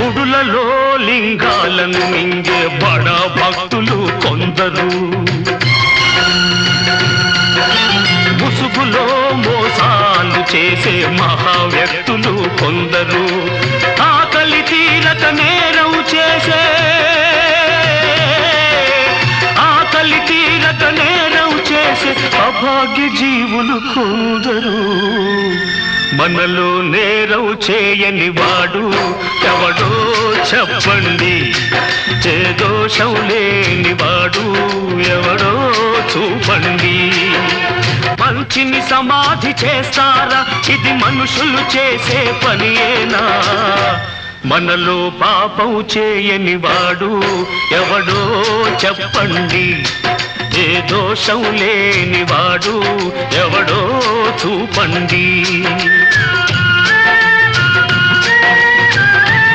గుడులలో లింగాలను మింగే బడా భక్తులు కొందరు, ముసుగులో మోసాలు చేసే మహావ్యక్తులు కొందరు, ఆకలి తీరక నేరం చేసే అభాగ్య జీవులు కొందరు. మనలో నేరం చేయని వాడు ఎవడో చెప్పండి, చేదోషం లేని వాడు ఎవడో చూపండి. మంచిని సమాధి చేస్తారా? ఇది మనుషులు చేసే పనియేనా? మనలో పాపం చేయని వాడు ఎవడో చెప్పండి, ఏ దోషం లేని వాడు ఎవడో చూపండి.